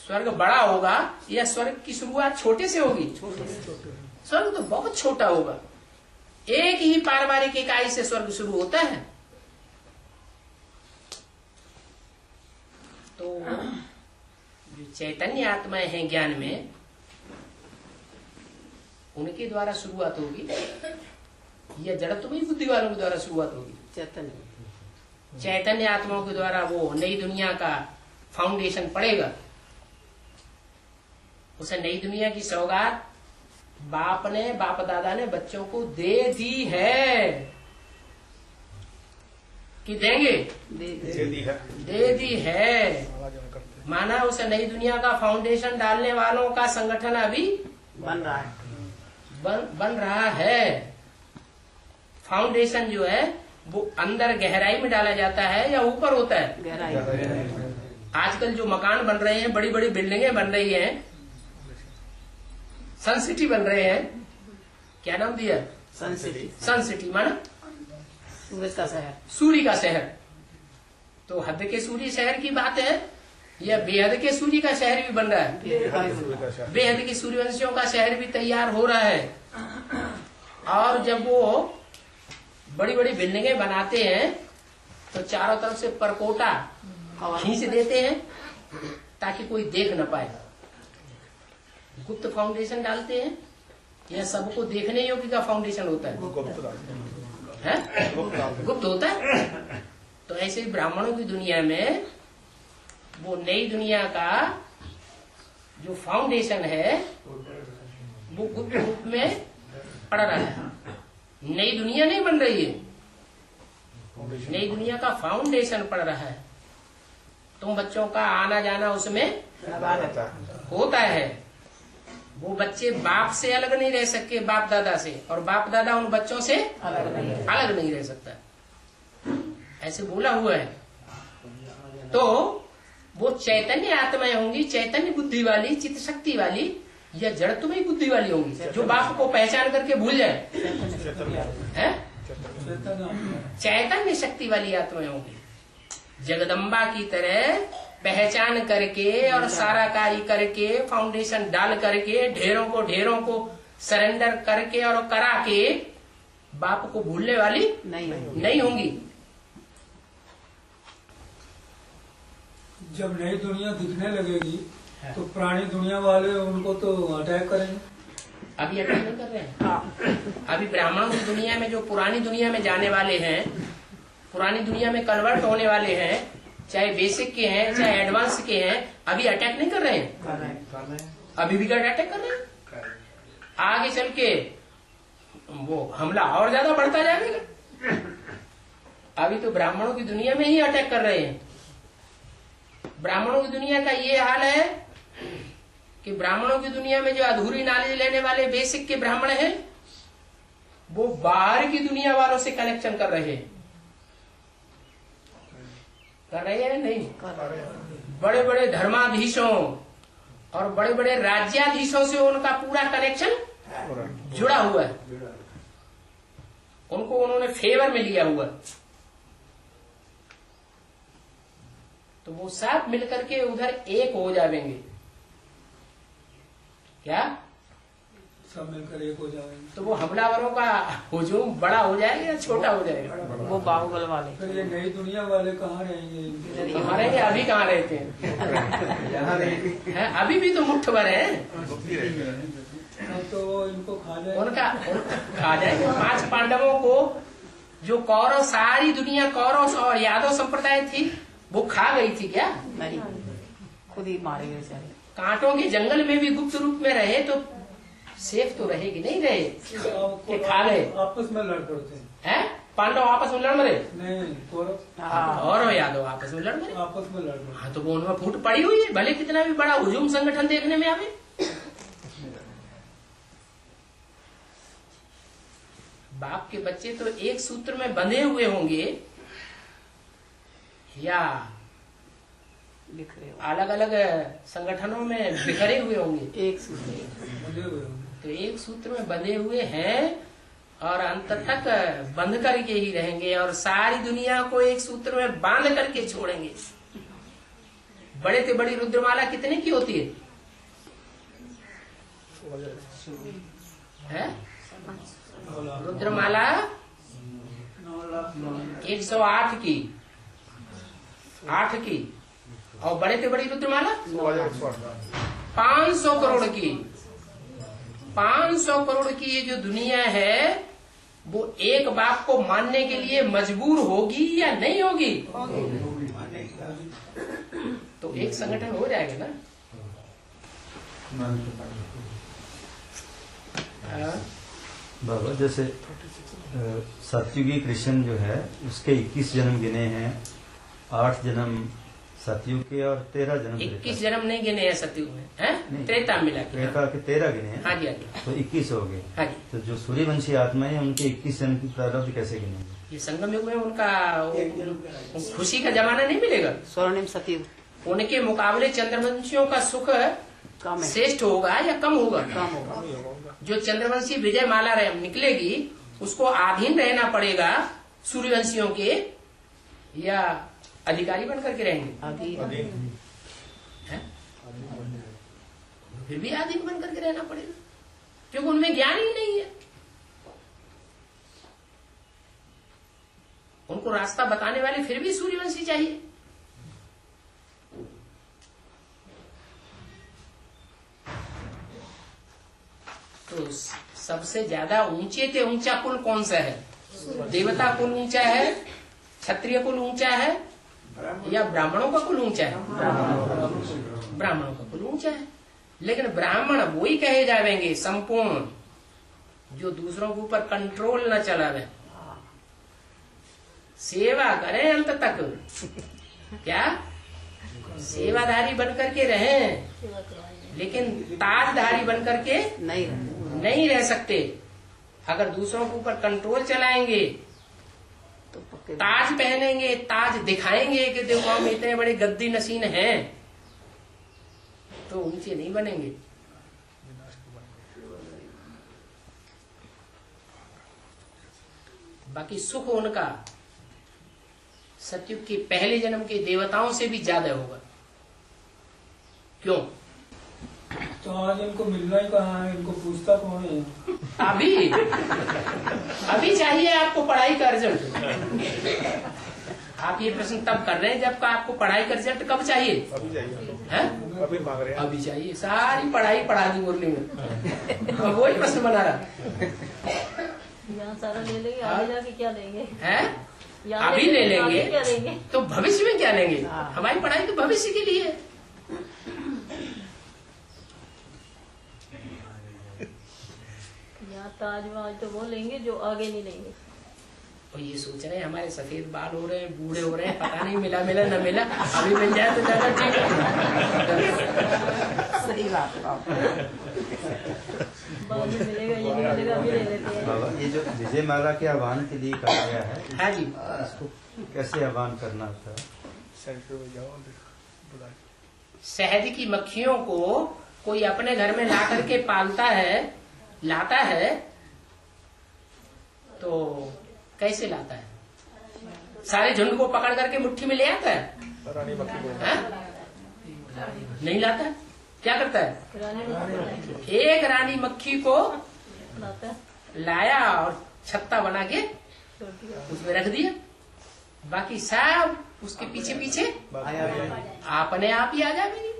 स्वर्ग बड़ा होगा या स्वर्ग की शुरुआत छोटे से होगी? स्वर्ग तो बहुत छोटा होगा। एक ही पारिवारिक इकाई से स्वर्ग शुरू होता है। तो जो चैतन्य आत्माएं हैं ज्ञान में, उनके द्वारा शुरुआत होगी या जड़त्वमयी बुद्धि वालों के द्वारा शुरुआत होगी? चैतन्य आत्माओं के द्वारा वो नई दुनिया का फाउंडेशन पड़ेगा। उसे नई दुनिया की सौगात बाप दादा ने बच्चों को दे दी है कि देंगे? दे दी है। माना उसे नई दुनिया का फाउंडेशन डालने वालों का संगठन अभी बन रहा है। बन रहा है। फाउंडेशन जो है वो अंदर गहराई में डाला जाता है या ऊपर होता है? गहराई। आजकल जो मकान बन रहे हैं, बड़ी बड़ी बिल्डिंगें बन रही हैं, सन सिटी बन रहे हैं, क्या नाम दिया? सन सिटी। सन सिटी माना सूरज का शहर, सूर्य का शहर। तो हद के सूर्य शहर की बात है या बेहद के सूर्य का शहर भी बन रहा है? बेहद के सूर्यवंशियों का शहर भी तैयार हो रहा है। और जब वो बड़ी बड़ी बिल्डिंगें बनाते हैं तो चारों तरफ से परकोटा खींच देते हैं ताकि कोई देख न पाए। गुप्त फाउंडेशन डालते हैं या सबको देखने योग्य का फाउंडेशन होता है? गुप्त होता है। तो ऐसे ही ब्राह्मणों की दुनिया में वो नई दुनिया का जो फाउंडेशन है वो गुप्त रूप में पड़ रहा है। नई दुनिया नहीं बन रही है, नई दुनिया का फाउंडेशन पड़ रहा है। तुम बच्चों का आना जाना उसमें होता है। वो बच्चे बाप से अलग नहीं रह सकते, बाप दादा से, और बाप दादा उन बच्चों से अलग नहीं रह सकता, ऐसे बोला हुआ है। तो वो चैतन्य आत्माएं होंगी, चैतन्य बुद्धि वाली, चित्त शक्ति वाली, या जड़त्वमयी बुद्धि वाली होंगी जो बाप को पहचान करके भूल जाए? चैतन्य शक्ति वाली आत्माएं होंगी, जगदम्बा की तरह पहचान करके और सारा कार्य करके, फाउंडेशन डाल करके, ढेरों को सरेंडर करके और करा के बाप को भूलने वाली नहीं होंगी। जब नई दुनिया दिखने लगेगी तो पुरानी दुनिया वाले उनको तो अटैक करेंगे। अभी अटैक नहीं कर रहे हैं। अभी ब्राह्मणों की दुनिया में जो पुरानी दुनिया में जाने वाले हैं, पुरानी दुनिया में कन्वर्ट होने वाले हैं, चाहे बेसिक के हैं चाहे एडवांस के हैं, अभी अटैक नहीं कर रहे हैं। अभी भी अटैक कर रहे हैं। आगे चल के वो हमला और ज्यादा बढ़ता जाएगा। अभी तो ब्राह्मणों की दुनिया में ही अटैक कर रहे हैं। ब्राह्मणों की दुनिया का ये हाल है कि ब्राह्मणों की दुनिया में जो अधूरी नॉलेज लेने वाले बेसिक के ब्राह्मण हैं, वो बाहर की दुनिया वालों से कनेक्शन कर रहे हैं। कर रहे हैं नहीं? बड़े बड़े धर्माधीशों और बड़े बड़े राज्याधीशों से उनका पूरा कनेक्शन जुड़ा हुआ है। उनको उन्होंने फेवर में लिया हुआ। तो वो सब मिलकर के उधर एक हो जाएंगे। क्या सब मिलकर एक हो जाएंगे? तो वो हमलावरों का हुजूम बड़ा हो जाएगा या छोटा हो जाएगा? वो बाहुबल वाले। फिर ये नई दुनिया वाले कहाँ रहेंगे? हमारे ये अभी कहाँ रहते हैं? अभी भी तो मुट्ठ भर है। तो इनको खा जाएंगे। उनका खा जाएंगे। 5 पांडवों को जो कौरव, सारी दुनिया कौरव और यादव संप्रदाय थी, वो खा गई थी क्या? नहीं, खुद ही मारे गए सारे। कांटों के जंगल में भी गुप्त रूप में रहे तो सेफ तो रहेगी, नहीं रहे कि खा गए? आपस में लड़ पड़ते हैं? पांडव आपस में लड़ मरे? नहीं, और यादव आपस में लड़ मरे? आपस में लड़ पड़ते। हाँ, तो वो उनमें फूट पड़ी हुई है, भले कितना भी बड़ा हुजूम संगठन देखने में आवे। बाप के बच्चे तो एक सूत्र में बंधे हुए होंगे या अलग अलग संगठनों में बिखरे हुए होंगे? एक सूत्र। तो एक सूत्र में बंधे हुए हैं और अंत तक बंध करके ही रहेंगे और सारी दुनिया को एक सूत्र में बांध करके छोड़ेंगे। बड़े से बड़ी रुद्रमाला कितने की होती है? रुद्रमाला 108 की, 8 की। और बड़े से बड़ी रुद्रमाला 500 करोड़ की। 500 करोड़ की ये जो दुनिया है वो एक बाप को मानने के लिए मजबूर होगी या नहीं होगी? तो एक संगठन हो जाएगा ना। बाबा जैसे सतयुगी कृष्ण जो है उसके 21 जन्म गिने हैं, 8 जन्म सतयुग के और 13 जन्म 21 जन्म नहीं गिने हैं सतयुग में, हैं? त्रेता मिला के। त्रेता के 13 गिने हैं। हाँ जी, हाँ जी। तो 21 हो गए। हाँ जी। तो जो सूर्यवंशी आत्मा है उनके 21 जन्म की प्रारब्ध कैसे गिनेंगे? ये संगम युग में उनका खुशी का जमाना नहीं मिलेगा। स्वर्णिम सतयुग उनके मुकाबले चंद्रवंशियों का सुख कम है, श्रेष्ठ होगा या कम होगा? कम होगा। जो चंद्रवंशी विजय माला निकलेगी उसको अधीन रहना पड़ेगा सूर्यवंशियों के, या अधिकारी बनकर के रहेंगे? हैं? फिर भी अधीन बनकर के रहना पड़ेगा, क्योंकि उनमें ज्ञान ही नहीं है। उनको रास्ता बताने वाले फिर भी सूर्यवंशी चाहिए। तो सबसे ज्यादा ऊंचे से ऊंचा कुल कौन सा है? देवता कुल ऊंचा है, क्षत्रिय कुल ऊंचा है, या ब्राह्मणों का कुल ऊंचा है? ब्राह्मणों का कुल ऊंचा है। लेकिन ब्राह्मण वो ही कहे जाएंगे संपूर्ण जो दूसरों के ऊपर कंट्रोल न चलावे, सेवा करें अंत तक। क्या सेवाधारी बनकर के रहें, लेकिन ताजधारी बनकर के नहीं रह सकते। अगर दूसरों के ऊपर कंट्रोल चलाएंगे तो ताज पहनेंगे, ताज दिखाएंगे कि देखो हम इतने बड़े गद्दी नशीन हैं, तो ऊंचे नहीं बनेंगे। बाकी सुख उनका सतयुग के पहले जन्म के देवताओं से भी ज्यादा होगा। क्यों? तो आज इनको मिलना ही कहाँ है, इनको पूछता कौन है? अभी चाहिए आपको पढ़ाई का रिजल्ट। आप ये प्रश्न तब कर रहे हैं जब आपको पढ़ाई का रिजल्ट कब चाहिए? अभी मांग रहे हैं। अभी चाहिए। सारी पढ़ाई पढ़ा दी मुरली में। वही प्रश्न बना रहा। यहाँ सारा ले लेंगे, आगे जाके क्या लेंगे? हैं? अभी ले लेंगे क्या लेंगे? तो भविष्य में क्या लेंगे? हमारी पढ़ाई तो भविष्य के लिए है। यहाँ ताजमहल तो वो लेंगे जो आगे नहीं लेंगे। और ये सोच रहे हैं हमारे सफेद बाल हो रहे हैं, बूढ़े हो रहे हैं, पता नहीं मिला न मिला, अभी मिल जाए तो ज्यादा ठीक है। सही बात है। बाद में मिलेगा, ये नहीं मिलेगा, अभी ले लेते हैं। बाबा ये जो विजय माला के आह्वान के लिए कहा गया है, हाँ जी। इसको कैसे आह्वान करना होता है? सेंटर में जाओ, बुला शहद की मक्खियों को कोई अपने घर में ला करके पालता है, लाता है, तो कैसे लाता है? सारे झुंड को पकड़ करके मुट्ठी में ले आता है? रानी मक्खी को हाँ? नहीं लाता है। क्या करता है? रानी एक रानी मक्खी को लाता है, लाया और छत्ता बना के छोड़ दिया। उसमें रख दिया, बाकी सब उसके पीछे पीछे अपने आप ही आ जाएंगे।